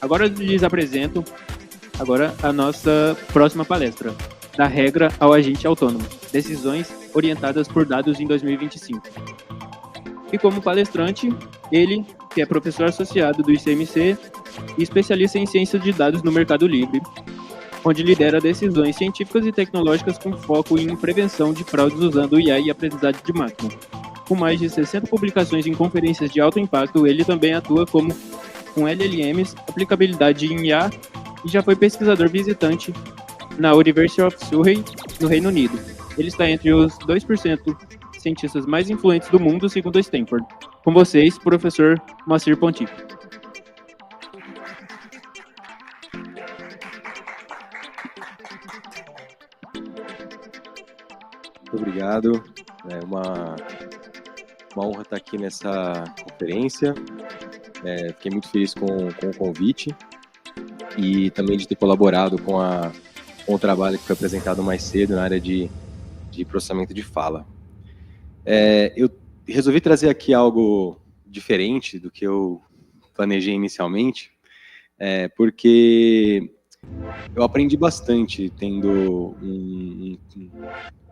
Agora lhes apresento a nossa próxima palestra, da regra ao agente autônomo, decisões orientadas por dados em 2025. E como palestrante, ele, que é professor associado do ICMC e especialista em ciências de dados no Mercado Livre, onde lidera decisões científicas e tecnológicas com foco em prevenção de fraudes usando IA e aprendizagem de máquina. Com mais de 60 publicações em conferências de alto impacto, ele também atua com LLMs, aplicabilidade em IA e já foi pesquisador visitante na University of Surrey, no Reino Unido. Ele está entre os 2% cientistas mais influentes do mundo, segundo a Stanford. Com vocês, professor Moacir Ponti. Muito obrigado. É uma honra estar aqui nessa conferência. Fiquei muito feliz com o convite e também de ter colaborado com o trabalho que foi apresentado mais cedo na área de processamento de fala. Eu resolvi trazer aqui algo diferente do que eu planejei inicialmente, porque eu aprendi bastante tendo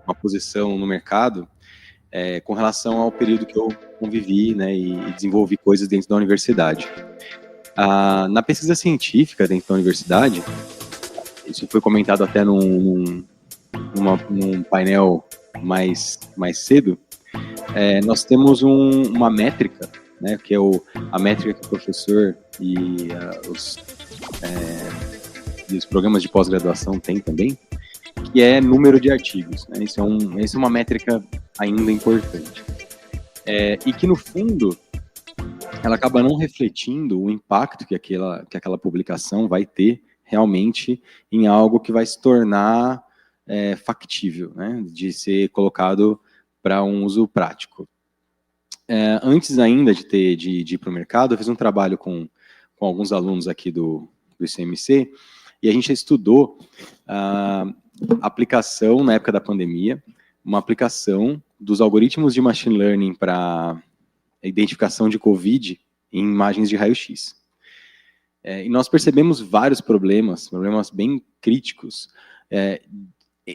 uma posição no mercado com relação ao período que eu convivi, né, e desenvolvi coisas dentro da universidade. Na pesquisa científica dentro da universidade, isso foi comentado até num painel mais cedo, nós temos uma métrica, né, que é a métrica que o professor e os programas de pós-graduação têm também, que é número de artigos, né? Isso é uma métrica ainda importante. E que, no fundo, ela acaba não refletindo o impacto que aquela publicação vai ter realmente em algo que vai se tornar factível, né? De ser colocado para um uso prático. Antes ainda de ir para o mercado, eu fiz um trabalho com alguns alunos aqui do ICMC, e a gente estudou a aplicação, na época da pandemia, uma aplicação dos algoritmos de machine learning para identificação de COVID em imagens de raio-x. E nós percebemos vários problemas bem críticos,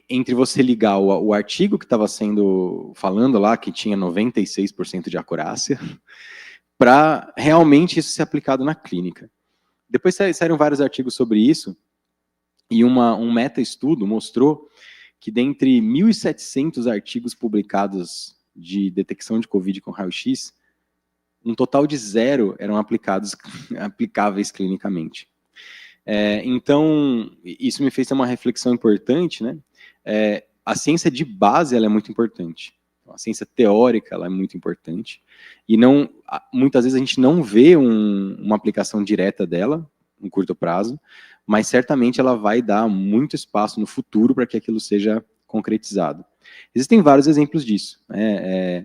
entre você ligar o artigo que estava falando lá, que tinha 96% de acurácia, para realmente isso ser aplicado na clínica. Depois saíram vários artigos sobre isso, e um meta-estudo mostrou que dentre 1.700 artigos publicados de detecção de COVID com raio-x, um total de 0 eram aplicáveis clinicamente. Então, isso me fez ter uma reflexão importante, né? A ciência de base ela é muito importante. A ciência teórica ela é muito importante. E muitas vezes a gente não vê uma aplicação direta dela, em curto prazo, mas certamente ela vai dar muito espaço no futuro para que aquilo seja concretizado. Existem vários exemplos disso, né?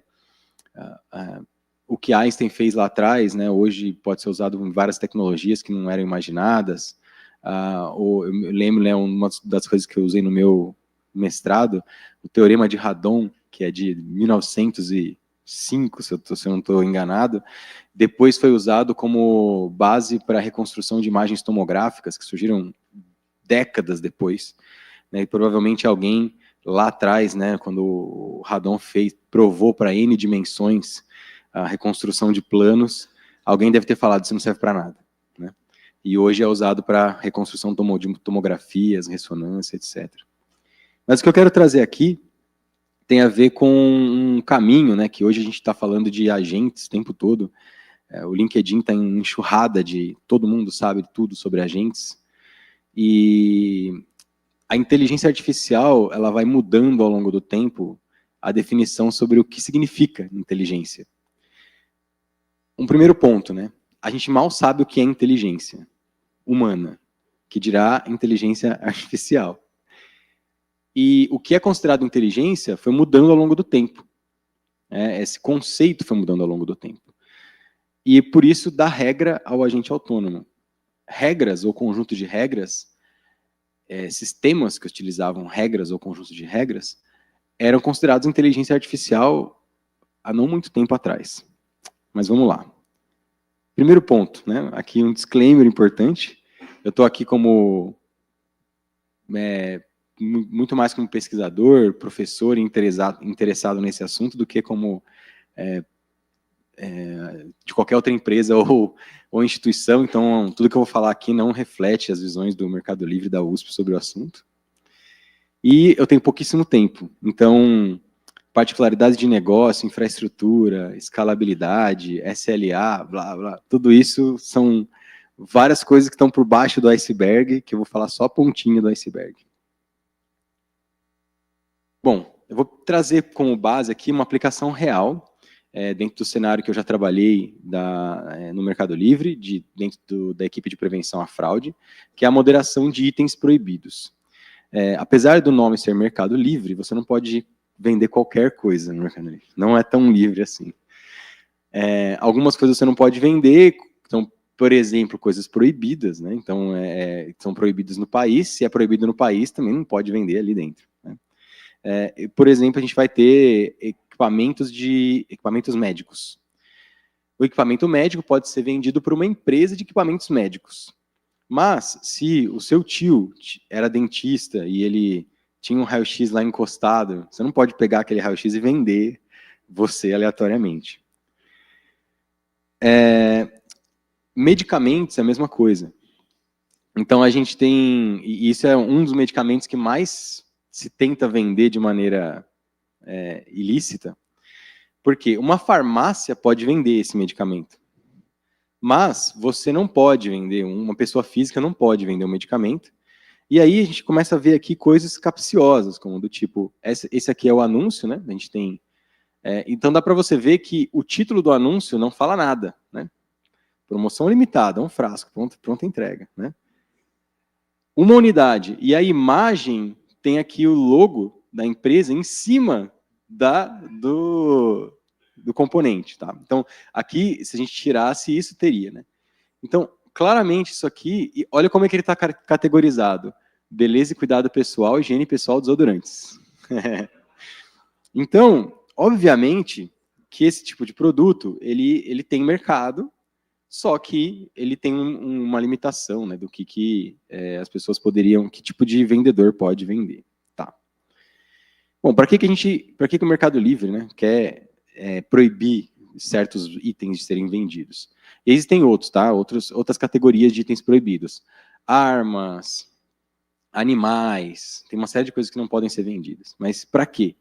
O que Einstein fez lá atrás, né, hoje pode ser usado em várias tecnologias que não eram imaginadas. Eu lembro, né, uma das coisas que eu usei no meu mestrado, o Teorema de Radon, que é de 1905, se eu não estou enganado, depois foi usado como base para a reconstrução de imagens tomográficas, que surgiram décadas depois, né, e provavelmente alguém lá atrás, né, quando o Radon provou para N dimensões a reconstrução de planos, alguém deve ter falado, isso não serve para nada, né? E hoje é usado para reconstrução de tomografias, ressonância, etc. Mas o que eu quero trazer aqui tem a ver com um caminho, né, que hoje a gente está falando de agentes o tempo todo. O LinkedIn está em enxurrada todo mundo sabe tudo sobre agentes, e a inteligência artificial ela vai mudando ao longo do tempo a definição sobre o que significa inteligência. Um primeiro ponto, né? A gente mal sabe o que é inteligência humana, que dirá inteligência artificial. E o que é considerado inteligência foi mudando ao longo do tempo. Esse conceito foi mudando ao longo do tempo. E por isso dá regra ao agente autônomo. Regras ou conjunto de regras, sistemas que utilizavam regras ou conjunto de regras, eram considerados inteligência artificial há não muito tempo atrás. Mas vamos lá. Primeiro ponto, né? Aqui um disclaimer importante. Eu estou aqui como muito mais como pesquisador, professor interessado nesse assunto do que como de qualquer outra empresa ou instituição. Então, tudo que eu vou falar aqui não reflete as visões do Mercado Livre e da USP sobre o assunto. E eu tenho pouquíssimo tempo. Então, particularidades de negócio, infraestrutura, escalabilidade, SLA, blá, blá, tudo isso são várias coisas que estão por baixo do iceberg, que eu vou falar só a pontinha do iceberg. Bom, eu vou trazer como base aqui uma aplicação real, dentro do cenário que eu já trabalhei no Mercado Livre, dentro da equipe de prevenção à fraude, que é a moderação de itens proibidos. Apesar do nome ser Mercado Livre, você não pode vender qualquer coisa no Mercado Livre. Não é tão livre assim. Algumas coisas você não pode vender, então, por exemplo, coisas proibidas, né? Então, são proibidas no país. Se é proibido no país, também não pode vender ali dentro, né? Por exemplo, a gente vai ter equipamentos médicos. O equipamento médico pode ser vendido por uma empresa de equipamentos médicos. Mas, se o seu tio era dentista e ele tinha um raio-x lá encostado, você não pode pegar aquele raio-x e vender você aleatoriamente. Medicamentos é a mesma coisa. Então, a gente tem... E isso é um dos medicamentos que mais se tenta vender de maneira ilícita, porque uma farmácia pode vender esse medicamento. Mas você não pode vender, uma pessoa física não pode vender um medicamento. E aí a gente começa a ver aqui coisas capciosas, como do tipo, esse aqui é o anúncio, né? A gente tem... então dá para você ver que o título do anúncio não fala nada, né? Promoção limitada, um frasco, pronta entrega, né? Uma unidade. E a imagem tem aqui o logo da empresa em cima do componente, tá? Então, aqui, se a gente tirasse isso, teria, né? Então, claramente, isso aqui, e olha como é que ele está categorizado. Beleza e cuidado pessoal, higiene pessoal, desodorantes. Então, obviamente, que esse tipo de produto, ele tem mercado, só que ele tem uma limitação, né, do que as pessoas poderiam, que tipo de vendedor pode vender. Tá. Bom, para que o Mercado Livre, né, quer proibir certos itens de serem vendidos? E existem outros, tá? Outras categorias de itens proibidos. Armas, animais, tem uma série de coisas que não podem ser vendidas. Mas para quê?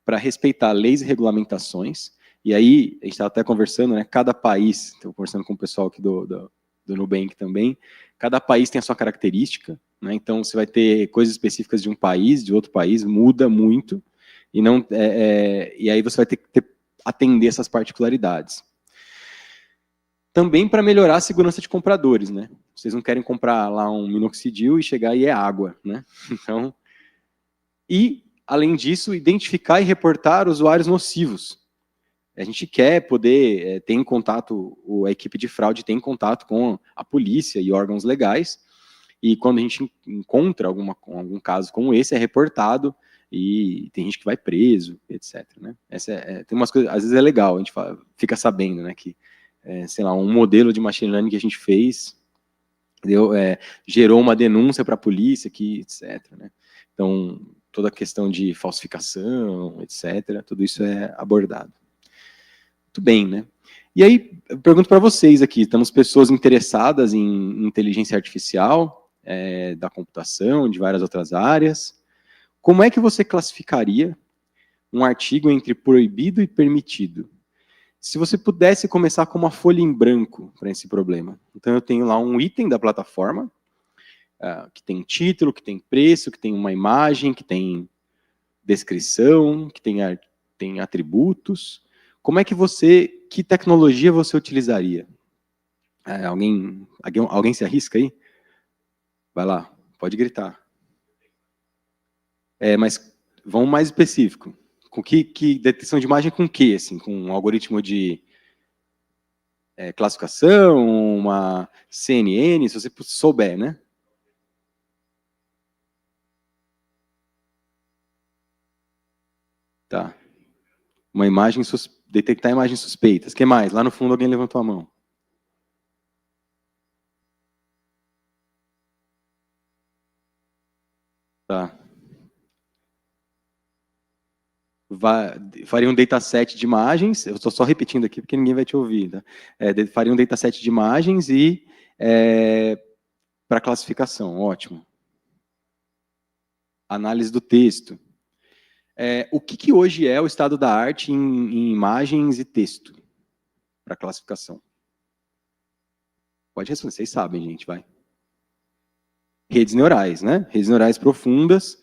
Para respeitar leis e regulamentações. E aí, a gente estava até conversando, né? Cada país, estou conversando com o pessoal aqui do Nubank também, cada país tem a sua característica, né? Então, você vai ter coisas específicas de um país, de outro país, muda muito, e aí você vai ter que atender essas particularidades. Também para melhorar a segurança de compradores, né? Vocês não querem comprar lá um minoxidil e chegar e é água, né? Então, e, além disso, identificar e reportar usuários nocivos. A gente quer poder ter em contato, a equipe de fraude tem contato com a polícia e órgãos legais, e quando a gente encontra algum caso como esse, é reportado, e tem gente que vai preso, etc. Né? Tem umas coisas, às vezes é legal, a gente fica sabendo, né, que, sei lá, um modelo de machine learning que a gente fez, gerou uma denúncia para a polícia, etc. Né? Então, toda a questão de falsificação, etc., tudo isso é abordado. Muito bem, né? E aí, eu pergunto para vocês aqui, estamos pessoas interessadas em inteligência artificial, da computação, de várias outras áreas. Como é que você classificaria um artigo entre proibido e permitido? Se você pudesse começar com uma folha em branco para esse problema. Então, eu tenho lá um item da plataforma, que tem título, que tem preço, que tem uma imagem, que tem descrição, que tem atributos. Que tecnologia você utilizaria? Alguém se arrisca aí? Vai lá, pode gritar. Mas vamos mais específico. Com que detecção de imagem com que? Assim, com um algoritmo de classificação, uma CNN, se você souber, né? Tá. Uma imagem, detectar imagens suspeitas. O que mais? Lá no fundo alguém levantou a mão. Tá. Faria um dataset de imagens, eu estou só repetindo aqui porque ninguém vai te ouvir, tá? Faria um dataset de imagens e para classificação, ótimo. Análise do texto. O que hoje é o estado da arte em imagens e texto para classificação? Pode responder, vocês sabem, gente, vai. Redes neurais, né? Redes neurais profundas,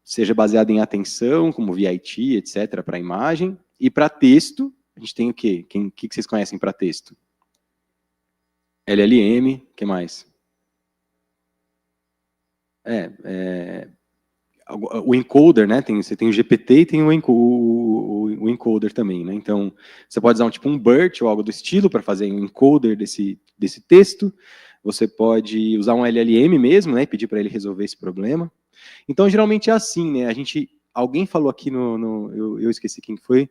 seja baseada em atenção, como VIT, etc., para imagem. E para texto, a gente tem o quê? O que vocês conhecem para texto? LLM, o que mais? O encoder, né? Você tem o GPT e tem o encoder também, né? Então, você pode usar um BERT ou algo do estilo para fazer um encoder desse texto. Você pode usar um LLM mesmo, né? E pedir para ele resolver esse problema. Então, geralmente é assim, né? Alguém falou aqui eu esqueci quem foi,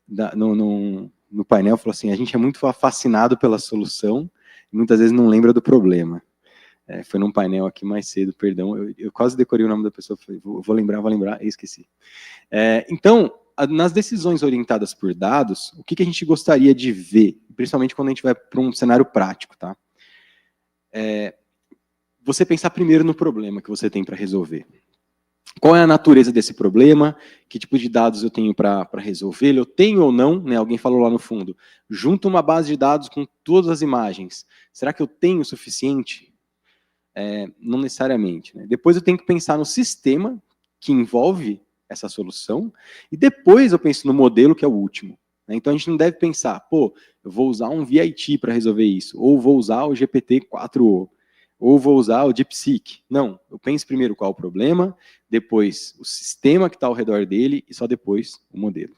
no painel, falou assim, a gente é muito fascinado pela solução, e muitas vezes não lembra do problema. Foi num painel aqui mais cedo, perdão, eu quase decorei o nome da pessoa, falei, vou lembrar, esqueci. Então, nas decisões orientadas por dados, o que a gente gostaria de ver, principalmente quando a gente vai para um cenário prático, tá? Você pensar primeiro no problema que você tem para resolver. Qual é a natureza desse problema? Que tipo de dados eu tenho para resolver? Eu tenho ou não, né? Alguém falou lá no fundo, junto uma base de dados com todas as imagens. Será que eu tenho o suficiente? Não necessariamente, né? Depois eu tenho que pensar no sistema que envolve essa solução, e depois eu penso no modelo, que é o último. Né? Então a gente não deve pensar, eu vou usar um VIT para resolver isso, ou vou usar o GPT-4o, ou vou usar o DeepSeek. Não, eu penso primeiro qual é o problema, depois o sistema que está ao redor dele, e só depois o modelo.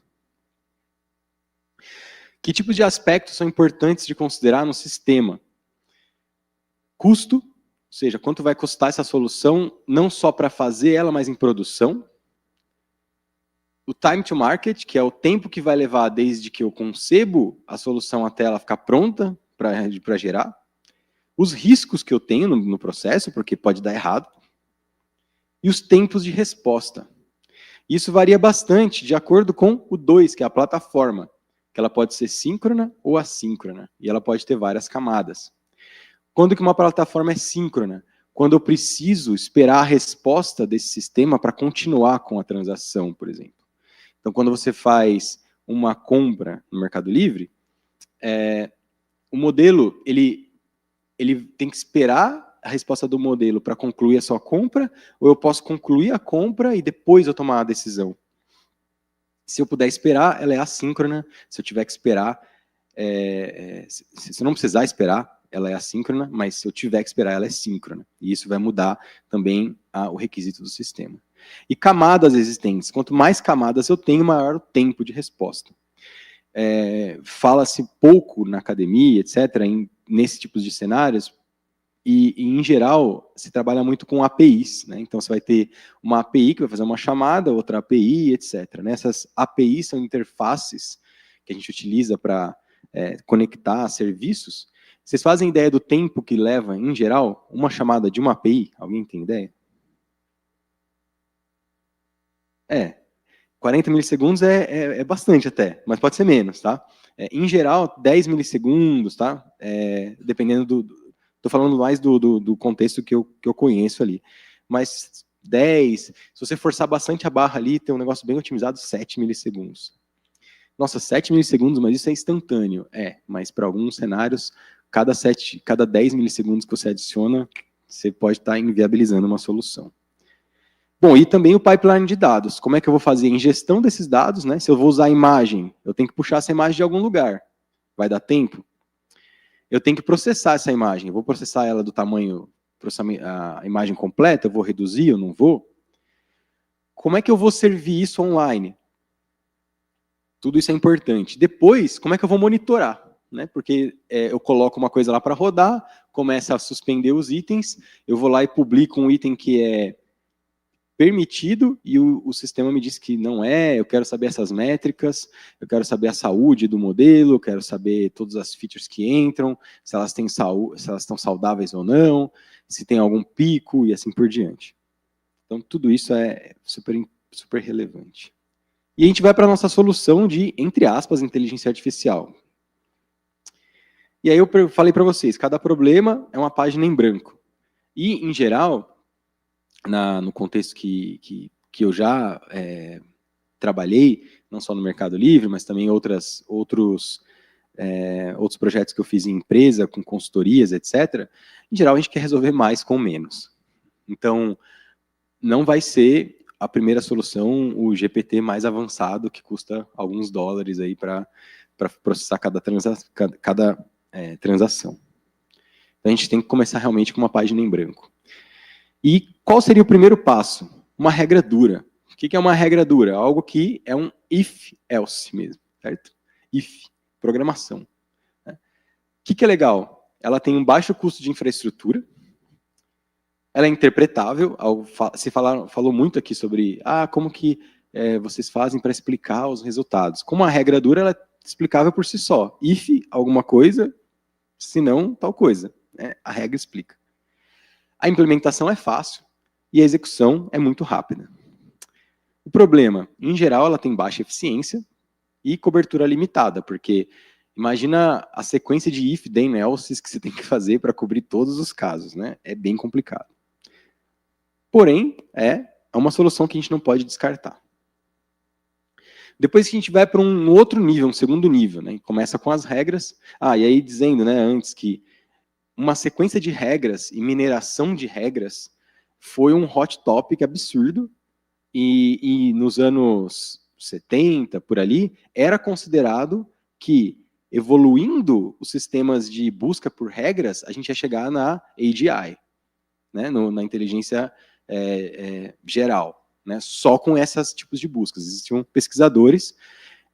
Que tipos de aspectos são importantes de considerar no sistema? Custo, ou seja, quanto vai custar essa solução, não só para fazer ela, mas em produção. O time to market, que é o tempo que vai levar desde que eu concebo a solução até ela ficar pronta para gerar. Os riscos que eu tenho no processo, porque pode dar errado. E os tempos de resposta. Isso varia bastante de acordo com o 2, que é a plataforma, que ela pode ser síncrona ou assíncrona, e ela pode ter várias camadas. Quando que uma plataforma é síncrona? Quando eu preciso esperar a resposta desse sistema para continuar com a transação, por exemplo. Então, quando você faz uma compra no Mercado Livre, o modelo ele tem que esperar a resposta do modelo para concluir a sua compra, ou eu posso concluir a compra e depois eu tomar a decisão. Se eu puder esperar, ela é assíncrona. Se eu tiver que esperar, se eu não precisar esperar, ela é assíncrona, mas se eu tiver que esperar, ela é síncrona. E isso vai mudar também o requisito do sistema. E camadas existentes. Quanto mais camadas eu tenho, maior o tempo de resposta. Fala-se pouco na academia, etc., nesse tipo de cenários, e em geral, se trabalha muito com APIs, né? Então, você vai ter uma API que vai fazer uma chamada, outra API, etc. Né? Essas APIs são interfaces que a gente utiliza para conectar serviços. Vocês fazem ideia do tempo que leva, em geral, uma chamada de uma API? Alguém tem ideia? 40 milissegundos é bastante até, mas pode ser menos, tá? Em geral, 10 milissegundos, tá? Dependendo Estou falando mais do contexto que eu conheço ali. Mas 10, se você forçar bastante a barra ali, tem um negócio bem otimizado, 7 milissegundos. Nossa, 7 milissegundos, mas isso é instantâneo. Mas para alguns cenários, cada 10 milissegundos que você adiciona, você pode estar inviabilizando uma solução. Bom, e também o pipeline de dados. Como é que eu vou fazer a ingestão desses dados, né? Se eu vou usar a imagem, eu tenho que puxar essa imagem de algum lugar. Vai dar tempo? Eu tenho que processar essa imagem. Eu vou processar ela do tamanho, a imagem completa, eu vou reduzir, eu não vou? Como é que eu vou servir isso online? Tudo isso é importante. Depois, como é que eu vou monitorar? Né? Porque eu coloco uma coisa lá para rodar, começa a suspender os itens, eu vou lá e publico um item que permitido e o sistema me diz que não é, eu quero saber essas métricas, eu quero saber a saúde do modelo, eu quero saber todas as features que entram, se elas têm saúde, se elas estão saudáveis ou não, se tem algum pico e assim por diante. Então, tudo isso é super relevante. E a gente vai para a nossa solução de, entre aspas, inteligência artificial. E aí eu falei para vocês, cada problema é uma página em branco. E, em geral, no contexto que eu já trabalhei, não só no Mercado Livre, mas também outros projetos que eu fiz em empresa, com consultorias, etc., em geral a gente quer resolver mais com menos. Então, não vai ser a primeira solução o GPT mais avançado, que custa alguns dólares aí para processar cada transação. Então, a gente tem que começar realmente com uma página em branco. E qual seria o primeiro passo? Uma regra dura. O que é uma regra dura? Algo que é um if-else mesmo, certo? If, programação. O que é legal? Ela tem um baixo custo de infraestrutura, ela é interpretável, se falou muito aqui sobre como que vocês fazem para explicar os resultados. Como a regra dura, ela é explicável por si só. If alguma coisa, se não, tal coisa. A regra explica. A implementação é fácil e a execução é muito rápida. O problema, em geral, ela tem baixa eficiência e cobertura limitada, porque imagina a sequência de if, then, else que você tem que fazer para cobrir todos os casos, né? É bem complicado. Porém, é uma solução que a gente não pode descartar. Depois que a gente vai para um outro nível, um segundo nível, né? Começa com as regras. E aí dizendo, né, antes que uma sequência de regras e mineração de regras foi um hot topic absurdo e nos anos 70, por ali, era considerado que evoluindo os sistemas de busca por regras, a gente ia chegar na AGI, né, na inteligência geral, né, só com esses tipos de buscas. Existiam pesquisadores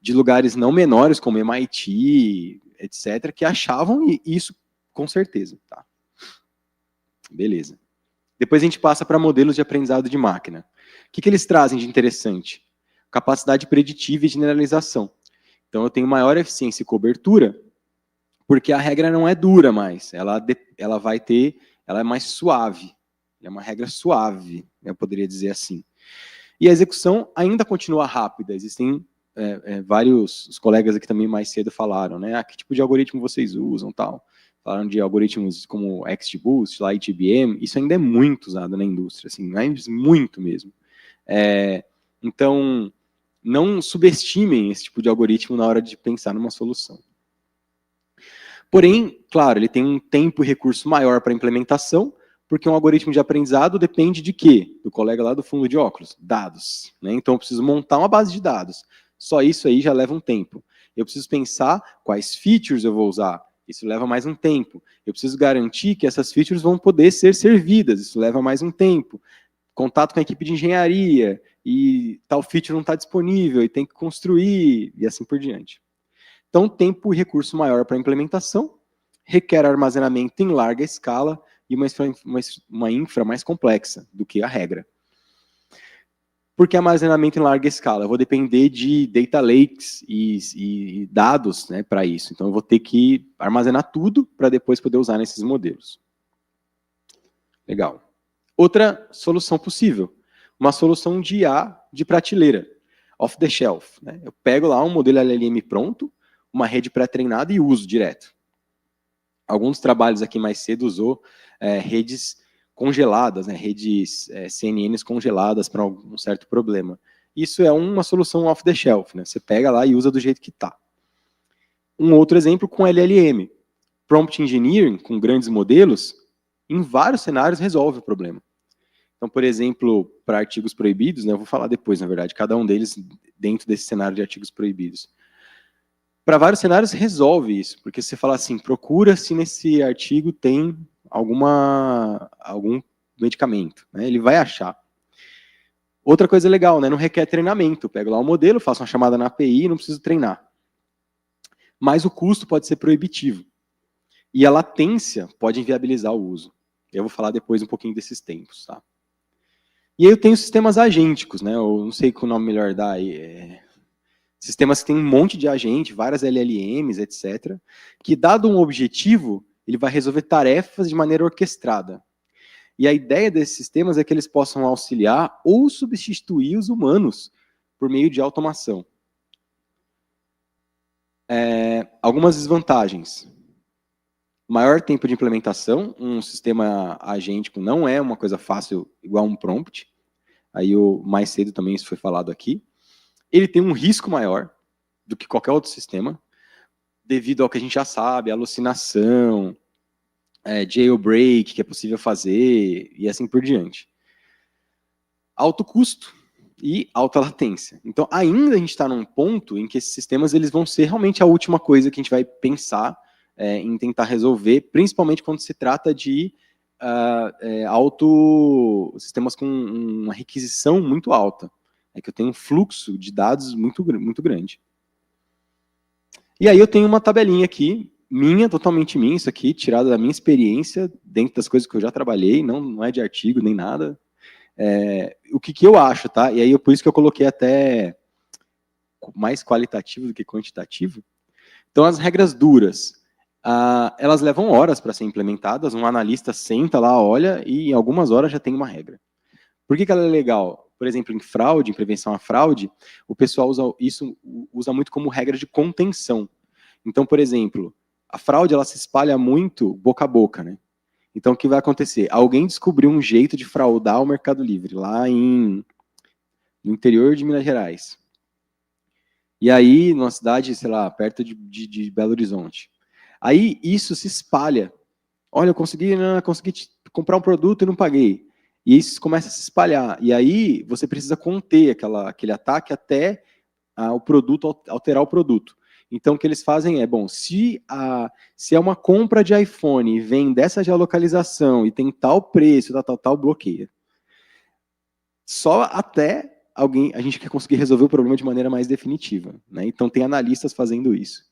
de lugares não menores, como MIT, etc., que achavam isso com certeza. Tá? Beleza. Depois a gente passa para modelos de aprendizado de máquina. O que eles trazem de interessante? Capacidade preditiva e generalização. Então eu tenho maior eficiência e cobertura, porque a regra não é dura mais, ela é mais suave. É uma regra suave, eu poderia dizer assim. E a execução ainda continua rápida. Existem vários colegas aqui também mais cedo falaram, né? Que tipo de algoritmo vocês usam, tal. Falaram de algoritmos como XGBoost, LightIBM. Isso ainda é muito usado na indústria, assim, mas muito mesmo. Então, não subestimem esse tipo de algoritmo na hora de pensar numa solução. Porém, claro, ele tem um tempo e recurso maior para implementação, porque um algoritmo de aprendizado depende de quê? Do colega lá do fundo de óculos, dados. Né? Então eu preciso montar uma base de dados. Só isso aí já leva um tempo. Eu preciso pensar quais features eu vou usar. Isso leva mais um tempo. Eu preciso garantir que essas features vão poder ser servidas. Isso leva mais um tempo. Contato com a equipe de engenharia, e tal feature não está disponível, e tem que construir, e assim por diante. Então, tempo e recurso maior para a implementação, requer armazenamento em larga escala, e uma infra mais complexa do que a regra. Por que armazenamento em larga escala? Eu vou depender de data lakes e dados, né, para isso. Então, eu vou ter que armazenar tudo para depois poder usar nesses modelos. Legal. Outra solução possível, uma solução de IA de prateleira, off the shelf. Né? Eu pego lá um modelo LLM pronto, uma rede pré-treinada e uso direto. Alguns trabalhos aqui mais cedo usou redes congeladas, né, redes CNNs congeladas para um certo problema. Isso é uma solução off the shelf, né, você pega lá e usa do jeito que está. Um outro exemplo com LLM. Prompt Engineering, com grandes modelos, em vários cenários resolve o problema. Então, por exemplo, para artigos proibidos, né, eu vou falar depois, na verdade, cada um deles dentro desse cenário de artigos proibidos. Para vários cenários resolve isso, porque você fala assim, procura se nesse artigo tem algum medicamento, né? Ele vai achar. Outra coisa legal, né? Não requer treinamento. Eu pego lá o modelo, faço uma chamada na API e não preciso treinar. Mas o custo pode ser proibitivo. E a latência pode inviabilizar o uso. Eu vou falar depois um pouquinho desses tempos, tá? E aí eu tenho sistemas agênticos, né? Eu não sei qual nome melhor dá aí. Sistemas que tem um monte de agente, várias LLMs, etc. Que, dado um objetivo, ele vai resolver tarefas de maneira orquestrada. E a ideia desses sistemas é que eles possam auxiliar ou substituir os humanos por meio de automação. Algumas desvantagens. Maior tempo de implementação. Um sistema agêntico não é uma coisa fácil igual um prompt. Aí mais cedo também isso foi falado aqui. Ele tem um risco maior do que qualquer outro sistema, devido ao que a gente já sabe, alucinação, jailbreak, que é possível fazer, e assim por diante. Alto custo e alta latência. Então, ainda a gente está num ponto em que esses sistemas eles vão ser realmente a última coisa que a gente vai pensar em tentar resolver, principalmente quando se trata de sistemas com uma requisição muito alta. É que eu tenho um fluxo de dados muito grande. E aí eu tenho uma tabelinha aqui, totalmente minha, isso aqui, tirada da minha experiência, dentro das coisas que eu já trabalhei, não é de artigo nem nada. O que eu acho, tá? E aí por isso que eu coloquei até mais qualitativo do que quantitativo. Então, as regras duras, elas levam horas para ser implementadas, um analista senta lá, olha, e em algumas horas já tem uma regra. Por que ela é legal? Por exemplo, em fraude, em prevenção à fraude, o pessoal usa muito como regra de contenção. Então, por exemplo, a fraude ela se espalha muito boca a boca, né? Então, o que vai acontecer? Alguém descobriu um jeito de fraudar o Mercado Livre, lá no interior de Minas Gerais. E aí, numa cidade, sei lá, perto de Belo Horizonte. Aí, isso se espalha. Olha, eu consegui comprar um produto e não paguei. E isso começa a se espalhar. E aí você precisa conter aquele ataque até o produto, alterar o produto. Então o que eles fazem se é uma compra de iPhone e vem dessa geolocalização e tem tal preço, tal, bloqueia. Só até a gente quer conseguir resolver o problema de maneira mais definitiva, né? Então tem analistas fazendo isso.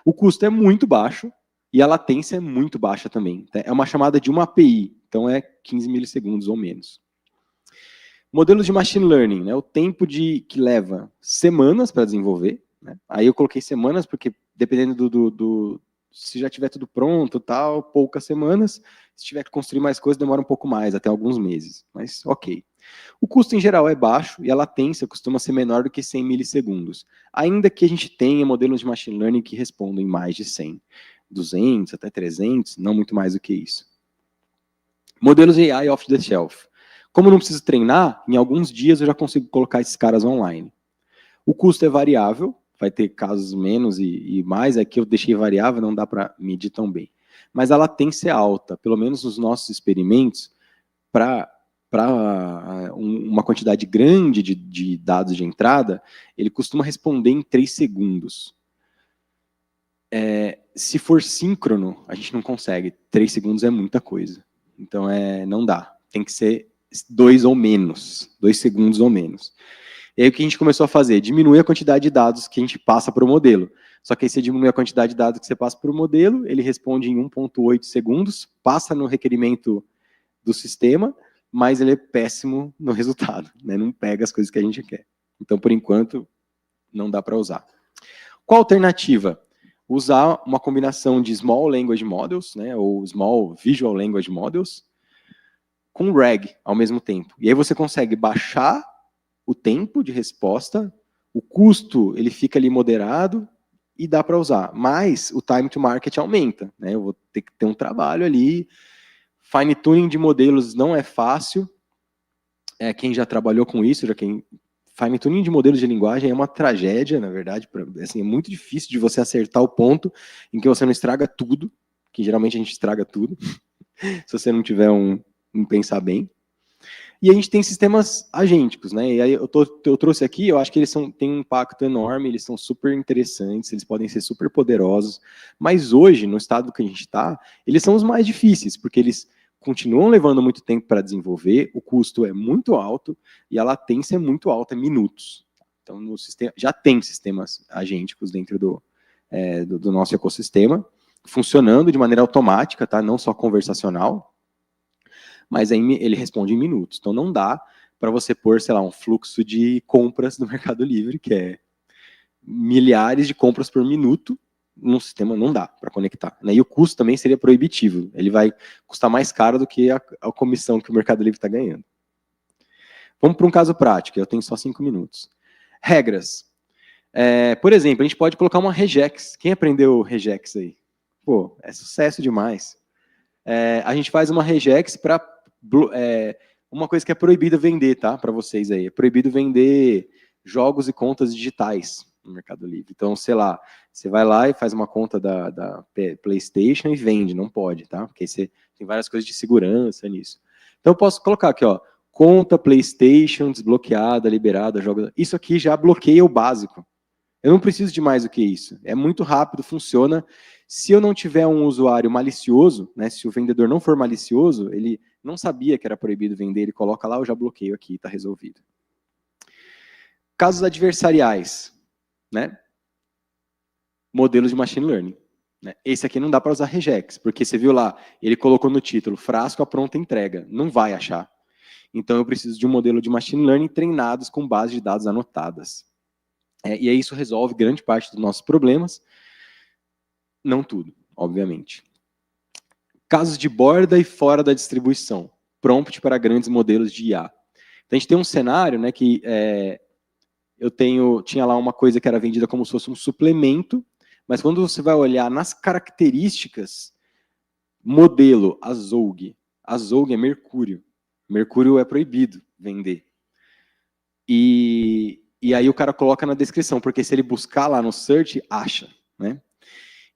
O custo é muito baixo e a latência é muito baixa também. É uma chamada de uma API. Então, é 15 milissegundos ou menos. Modelos de machine learning, né, o tempo que leva semanas para desenvolver. Né? Aí eu coloquei semanas porque, dependendo se já tiver tudo pronto, tal, poucas semanas. Se tiver que construir mais coisas, demora um pouco mais, até alguns meses. Mas, ok. O custo, em geral, é baixo e a latência costuma ser menor do que 100 milissegundos. Ainda que a gente tenha modelos de machine learning que respondam em mais de 100. 200 até 300, não muito mais do que isso. Modelos AI off the shelf. Como eu não preciso treinar, em alguns dias eu já consigo colocar esses caras online. O custo é variável, vai ter casos menos e mais, aqui eu deixei variável, não dá para medir tão bem. Mas a latência é alta, pelo menos nos nossos experimentos, para uma quantidade grande de dados de entrada, ele costuma responder em 3 segundos. Se for síncrono, a gente não consegue. 3 segundos é muita coisa. Então, não dá. Tem que ser 2 ou menos. 2 segundos ou menos. E aí, o que a gente começou a fazer? Diminuir a quantidade de dados que a gente passa para o modelo. Só que aí, você diminui a quantidade de dados que você passa para o modelo, ele responde em 1,8 segundos, passa no requerimento do sistema, mas ele é péssimo no resultado. Né? Não pega as coisas que a gente quer. Então, por enquanto, não dá para usar. Qual a alternativa? Usar uma combinação de Small Language Models, né, ou Small Visual Language Models, com RAG ao mesmo tempo. E aí você consegue baixar o tempo de resposta, o custo ele fica ali moderado e dá para usar. Mas o time to market aumenta. Né, eu vou ter que ter um trabalho ali. Fine tuning de modelos não é fácil. Quem já trabalhou com isso, fine tuning de modelos de linguagem é uma tragédia, na verdade, assim, é muito difícil de você acertar o ponto em que você não estraga tudo, que geralmente a gente estraga tudo, se você não tiver um pensar bem. E a gente tem sistemas agênticos, né? E aí eu trouxe aqui, eu acho que eles têm um impacto enorme, eles são super interessantes, eles podem ser super poderosos, mas hoje, no estado que a gente está, eles são os mais difíceis, porque eles continuam levando muito tempo para desenvolver, o custo é muito alto e a latência é muito alta, minutos. Então, já tem sistemas agênticos dentro do nosso ecossistema, funcionando de maneira automática, tá? Não só conversacional, mas aí ele responde em minutos. Então, não dá para você pôr, sei lá, um fluxo de compras no Mercado Livre, que é milhares de compras por minuto, num sistema não dá para conectar, né? E o custo também seria proibitivo, ele vai custar mais caro do que a comissão que o Mercado Livre está ganhando. Vamos para um caso prático, eu tenho só 5 minutos. Regras. Por exemplo, a gente pode colocar uma regex. Quem aprendeu regex aí? Pô, é sucesso demais. A gente faz uma regex para uma coisa que é proibida vender, tá? Para vocês aí. É proibido vender jogos e contas digitais no Mercado Livre. Então, sei lá, você vai lá e faz uma conta da PlayStation e vende, não pode, tá? Porque você tem várias coisas de segurança nisso. Então, eu posso colocar aqui, ó, conta PlayStation desbloqueada, liberada, jogo. Isso aqui já bloqueia o básico. Eu não preciso de mais do que isso. É muito rápido, funciona. Se eu não tiver um usuário malicioso, né, se o vendedor não for malicioso, ele não sabia que era proibido vender, ele coloca lá, eu já bloqueio aqui, está resolvido. Casos adversariais, né? Modelos de machine learning. Né? Esse aqui não dá para usar regex, porque você viu lá, ele colocou no título, frasco à pronta entrega. Não vai achar. Então eu preciso de um modelo de machine learning treinados com base de dados anotadas. E aí isso resolve grande parte dos nossos problemas. Não tudo, obviamente. Casos de borda e fora da distribuição. Prompt para grandes modelos de IA. Então, a gente tem um cenário, né, que tinha lá uma coisa que era vendida como se fosse um suplemento, mas quando você vai olhar nas características, modelo Azog é mercúrio. Mercúrio é proibido vender. E aí o cara coloca na descrição, porque se ele buscar lá no search, acha, né?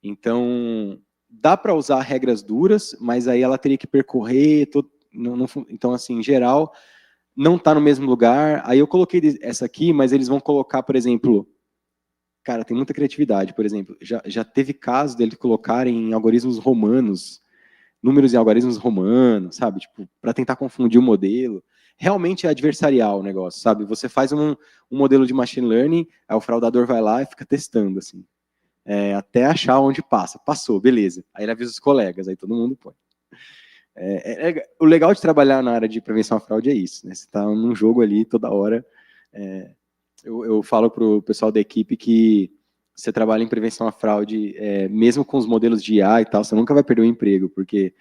Então, dá para usar regras duras, mas aí ela teria que percorrer, então, assim, em geral, não está no mesmo lugar. Aí eu coloquei essa aqui, mas eles vão colocar, por exemplo, cara, tem muita criatividade, por exemplo, já teve caso dele colocarem em algoritmos romanos, números em algoritmos romanos, sabe, tipo, para tentar confundir o modelo. Realmente é adversarial o negócio, sabe? Você faz um modelo de machine learning, aí o fraudador vai lá e fica testando, assim. Até achar onde passa. Passou, beleza. Aí ele avisa os colegas, aí todo mundo põe. O legal de trabalhar na área de prevenção à fraude é isso, né? Você está num jogo ali toda hora. Eu falo para o pessoal da equipe que você trabalha em prevenção à fraude, mesmo com os modelos de IA e tal, você nunca vai perder o emprego, porque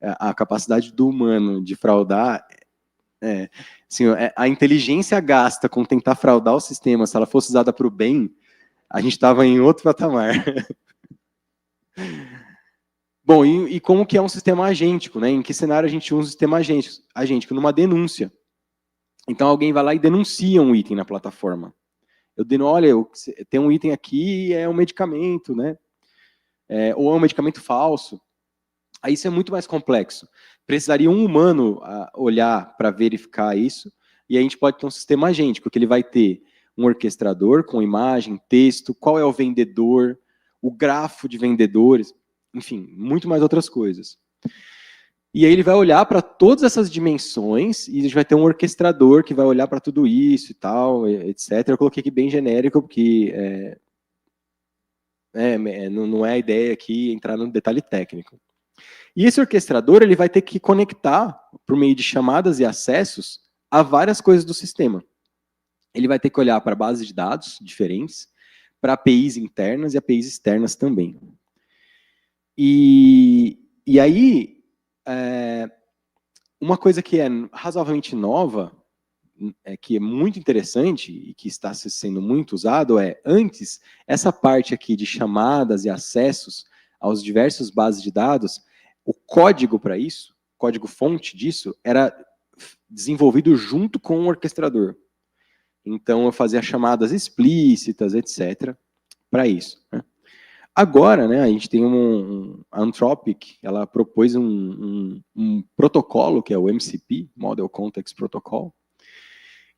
a capacidade do humano de fraudar... assim, a inteligência gasta com tentar fraudar o sistema, se ela fosse usada para o bem, a gente estava em outro patamar. Bom, e como que é um sistema agêntico, né? Em que cenário a gente usa um sistema agêntico? Numa denúncia. Então alguém vai lá e denuncia um item na plataforma. Olha, tem um item aqui, é um medicamento, né? Ou é um medicamento falso. Aí isso é muito mais complexo. Precisaria um humano olhar para verificar isso, e a gente pode ter um sistema agêntico, que ele vai ter um orquestrador com imagem, texto, qual é o vendedor, o grafo de vendedores, enfim, muito mais outras coisas. E aí ele vai olhar para todas essas dimensões, e a gente vai ter um orquestrador que vai olhar para tudo isso e tal, etc. Eu coloquei aqui bem genérico, porque não é a ideia aqui entrar no detalhe técnico. E esse orquestrador ele vai ter que conectar, por meio de chamadas e acessos, a várias coisas do sistema. Ele vai ter que olhar para bases de dados diferentes, para APIs internas e APIs externas também. E aí, uma coisa que é razoavelmente nova, que é muito interessante e que está sendo muito usado antes, essa parte aqui de chamadas e acessos aos diversos bases de dados, o código para isso, o código-fonte disso, era desenvolvido junto com o orquestrador. Então, eu fazia chamadas explícitas, etc., para isso. Né? Agora, né, a gente tem a Anthropic, ela propôs um protocolo, que é o MCP, Model Context Protocol,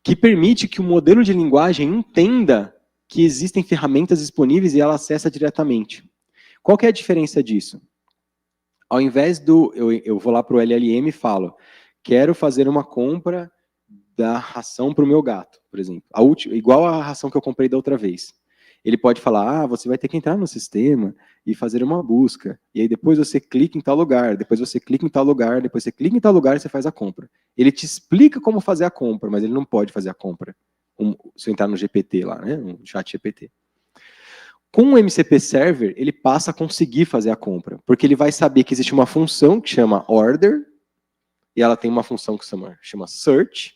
que permite que o modelo de linguagem entenda que existem ferramentas disponíveis e ela acessa diretamente. Qual que é a diferença disso? Ao invés eu vou lá para o LLM e falo, quero fazer uma compra da ração para o meu gato, por exemplo. Igual a ração que eu comprei da outra vez. Ele pode falar, você vai ter que entrar no sistema e fazer uma busca. E aí depois você clica em tal lugar, depois você clica em tal lugar, depois você clica em tal lugar e você faz a compra. Ele te explica como fazer a compra, mas ele não pode fazer a compra. Se eu entrar no GPT lá, né, no chat GPT. Com o MCP Server, ele passa a conseguir fazer a compra, porque ele vai saber que existe uma função que chama order, e ela tem uma função que chama search,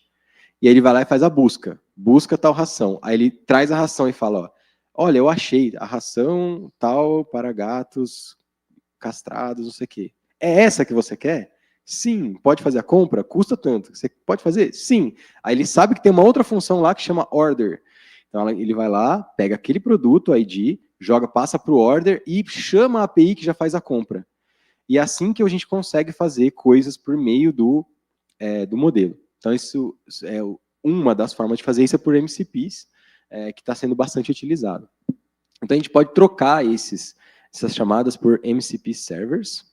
e aí ele vai lá e faz a busca. Busca tal ração. Aí ele traz a ração e fala, ó, olha, eu achei a ração tal para gatos castrados, não sei o quê. É essa que você quer? Sim. Pode fazer a compra? Custa tanto. Você pode fazer? Sim. Aí ele sabe que tem uma outra função lá que chama order. Então ele vai lá, pega aquele produto, o ID, passa para o order e chama a API que já faz a compra. E é assim que a gente consegue fazer coisas por meio do modelo. Então isso é uma das formas de fazer isso, é por MCPs, que está sendo bastante utilizado. Então a gente pode trocar essas chamadas por MCP servers.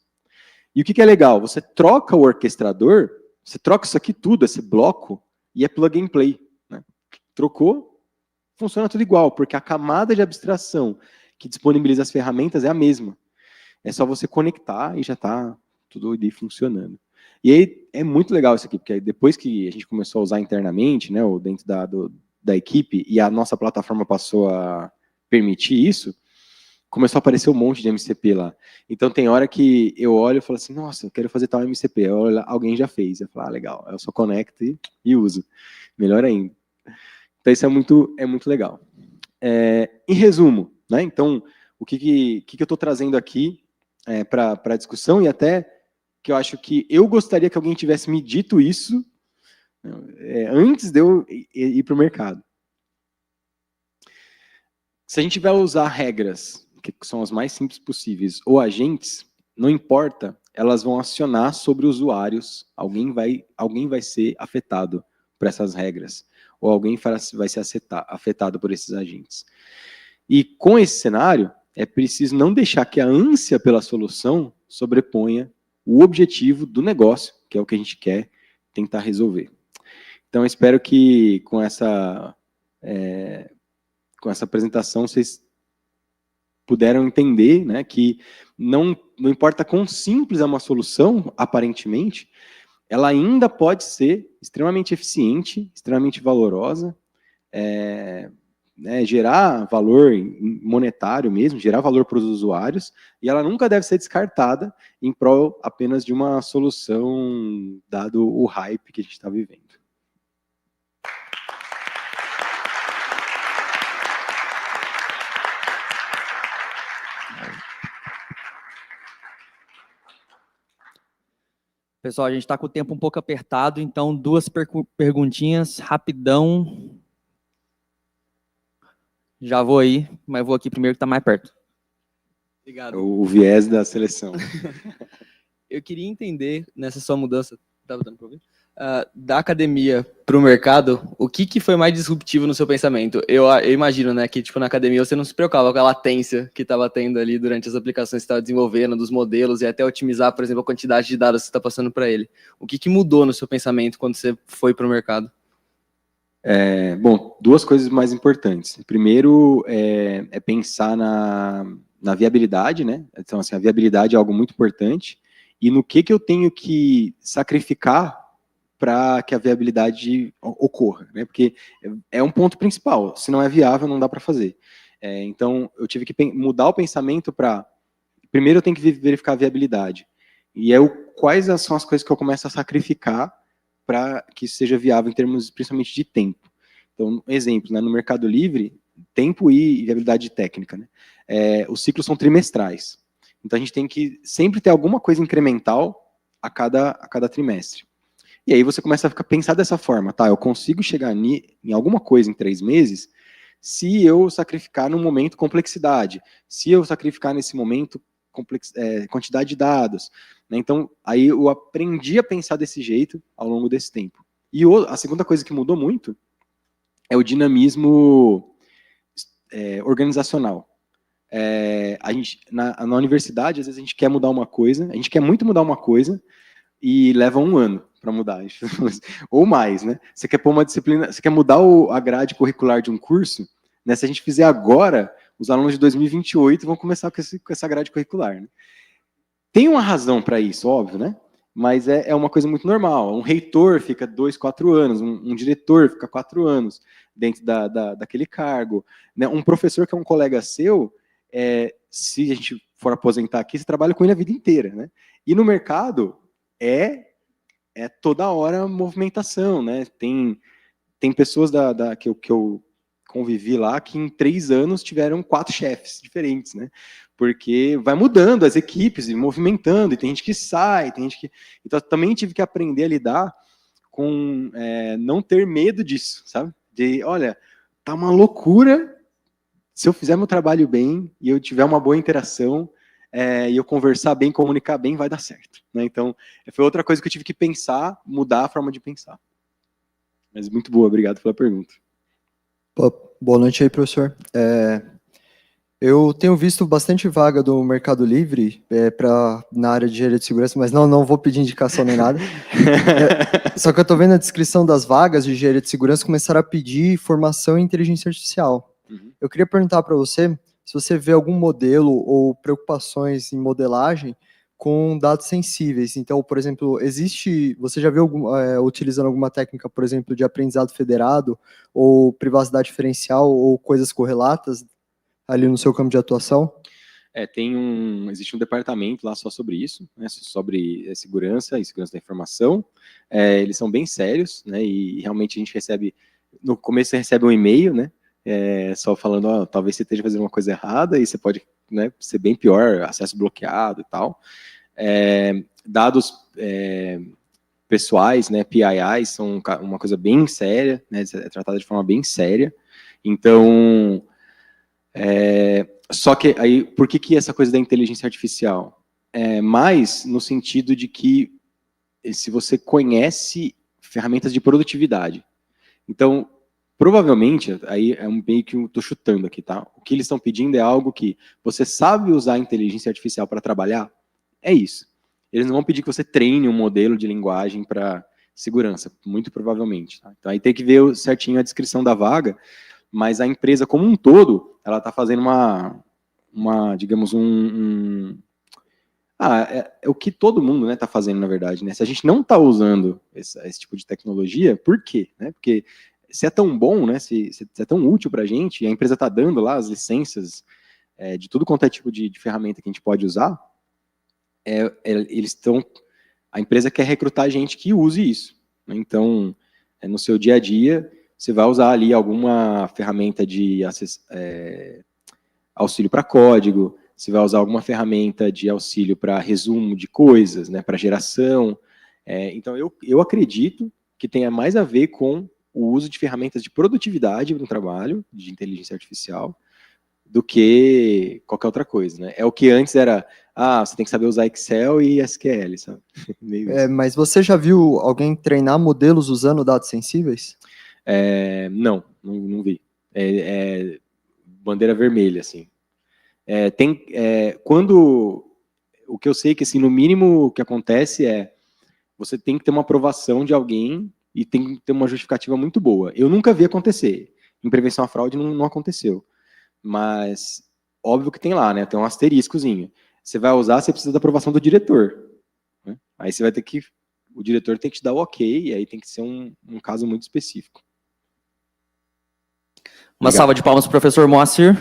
E o que é legal? Você troca o orquestrador, você troca isso aqui tudo, esse bloco, e é plug and play. Né? Trocou, funciona tudo igual, porque a camada de abstração que disponibiliza as ferramentas é a mesma. É só você conectar e já está tudo ali funcionando. E aí é muito legal isso aqui, porque depois que a gente começou a usar internamente, né, ou dentro da equipe, e a nossa plataforma passou a permitir isso, começou a aparecer um monte de MCP lá. Então tem hora que eu olho e falo assim, nossa, eu quero fazer tal MCP. Eu olho, alguém já fez. Eu falo, legal. Eu só conecto e uso. Melhor ainda. Então isso é muito legal. Em resumo, né, então, o que eu estou trazendo aqui para a discussão, e até que eu acho que eu gostaria que alguém tivesse me dito isso antes de eu ir para o mercado. Se a gente vai usar regras, que são as mais simples possíveis, ou agentes, não importa, elas vão acionar sobre usuários, alguém vai ser afetado por essas regras, ou alguém vai ser afetado por esses agentes. E com esse cenário, é preciso não deixar que a ânsia pela solução sobreponha o objetivo do negócio, que é o que a gente quer tentar resolver. Então, eu espero que com essa apresentação vocês puderam entender, né, que não importa quão simples é uma solução, aparentemente, ela ainda pode ser extremamente eficiente, extremamente valorosa, gerar valor monetário mesmo, gerar valor para os usuários, e ela nunca deve ser descartada em prol apenas de uma solução, dado o hype que a gente está vivendo. Pessoal, a gente está com o tempo um pouco apertado, então 2 perguntinhas, rapidão. Já vou aí, mas vou aqui primeiro que está mais perto. Obrigado. O viés da seleção. Eu queria entender, nessa sua mudança, estava dando para ouvir? Da academia para o mercado, o que foi mais disruptivo no seu pensamento? Eu imagino, né, que tipo, na academia você não se preocupava com a latência que estava tendo ali durante as aplicações que você estava desenvolvendo, dos modelos, e até otimizar, por exemplo, a quantidade de dados que você está passando para ele. O que mudou no seu pensamento quando você foi para o mercado? Bom, 2 coisas mais importantes. Primeiro, é pensar na viabilidade, né? Então, assim, a viabilidade é algo muito importante. E no que eu tenho que sacrificar para que a viabilidade ocorra, né? Porque é um ponto principal. Se não é viável, não dá para fazer. Então, eu tive que mudar o pensamento para... Primeiro, eu tenho que verificar a viabilidade. E quais são as coisas que eu começo a sacrificar para que isso seja viável em termos, principalmente, de tempo. Então, exemplo, né, no Mercado Livre, tempo e viabilidade técnica. Né? Os ciclos são trimestrais. Então, a gente tem que sempre ter alguma coisa incremental a cada trimestre. E aí você começa a pensar dessa forma, tá? Eu consigo chegar em alguma coisa em 3 meses se eu sacrificar no momento complexidade, se eu sacrificar nesse momento quantidade de dados. Né? Então, aí eu aprendi a pensar desse jeito ao longo desse tempo. E a segunda coisa que mudou muito é o dinamismo organizacional. A gente, na universidade, às vezes a gente quer mudar uma coisa, a gente quer muito mudar uma coisa e leva 1 ano para mudar, ou mais, né? Você quer pôr uma disciplina, você quer mudar a grade curricular de um curso, né? Se a gente fizer agora, os alunos de 2028 vão começar com essa grade curricular, né? Tem uma razão para isso, óbvio, né? Mas é uma coisa muito normal. Um reitor fica 2, 4 anos, um diretor fica 4 anos dentro daquele cargo, né? Um professor que é um colega seu, se a gente for aposentar aqui, você trabalha com ele a vida inteira, né? E no mercado é toda hora movimentação, né? Tem pessoas que eu convivi lá que em 3 anos tiveram 4 chefes diferentes, né? Porque vai mudando as equipes e movimentando, e tem gente que sai, tem gente que... Então, eu também tive que aprender a lidar com não ter medo disso, sabe? De, olha, tá uma loucura, se eu fizer meu trabalho bem, e eu tiver uma boa interação, e eu conversar bem, comunicar bem, vai dar certo, né? Então, foi outra coisa que eu tive que pensar, mudar a forma de pensar. Mas muito boa, obrigado pela pergunta. Boa noite aí, professor. Eu tenho visto bastante vaga do Mercado Livre na área de engenharia de segurança, mas não vou pedir indicação nem nada. Só que eu estou vendo a descrição das vagas de engenharia de segurança começar a pedir formação em inteligência artificial. Uhum. Eu queria perguntar para você se você vê algum modelo ou preocupações em modelagem com dados sensíveis. Então, por exemplo, você já viu utilizando alguma técnica, por exemplo, de aprendizado federado ou privacidade diferencial ou coisas correlatas ali no seu campo de atuação? Existe um departamento lá só sobre isso, né, sobre segurança e segurança da informação. Eles são bem sérios, né, e realmente a gente recebe, no começo você recebe um e-mail, né, só falando, talvez você esteja fazendo uma coisa errada e você pode, né, ser bem pior, acesso bloqueado e tal. Dados pessoais, né, PII, são uma coisa bem séria, né, é tratada de forma bem séria. Então, só que aí, por que essa coisa da inteligência artificial? Mais no sentido de que se você conhece ferramentas de produtividade. Então, provavelmente, aí meio que eu estou chutando aqui, tá? O que eles estão pedindo é algo que você sabe usar a inteligência artificial para trabalhar? É isso. Eles não vão pedir que você treine um modelo de linguagem para segurança, muito provavelmente. Tá? Então, aí tem que ver certinho a descrição da vaga, mas a empresa como um todo, ela está fazendo digamos, é o que todo mundo, né, está fazendo, na verdade, né? Se a gente não está usando esse tipo de tecnologia, por quê? Né? Porque se é tão bom, né, se é tão útil para a gente, e a empresa está dando lá as licenças de tudo quanto é tipo de ferramenta que a gente pode usar, a empresa quer recrutar gente que use isso. Né? Então, no seu dia a dia, você vai usar ali alguma ferramenta de auxílio para código, você vai usar alguma ferramenta de auxílio para resumo de coisas, né, para geração. Então, eu acredito que tenha mais a ver com o uso de ferramentas de produtividade no trabalho, de inteligência artificial, do que qualquer outra coisa. Né? É o que antes era, você tem que saber usar Excel e SQL, sabe? Mas você já viu alguém treinar modelos usando dados sensíveis? Não vi. Bandeira vermelha, assim. O que eu sei que, assim, no mínimo, o que acontece você tem que ter uma aprovação de alguém e tem que ter uma justificativa muito boa. Eu nunca vi acontecer. Em prevenção à fraude não aconteceu. Mas, óbvio que tem lá, né? Tem um asteriscozinho. Você vai usar, você precisa da aprovação do diretor. Né? Aí você vai ter que... O diretor tem que te dar o ok, e aí tem que ser um caso muito específico. Uma salva de palmas para o professor Moacir.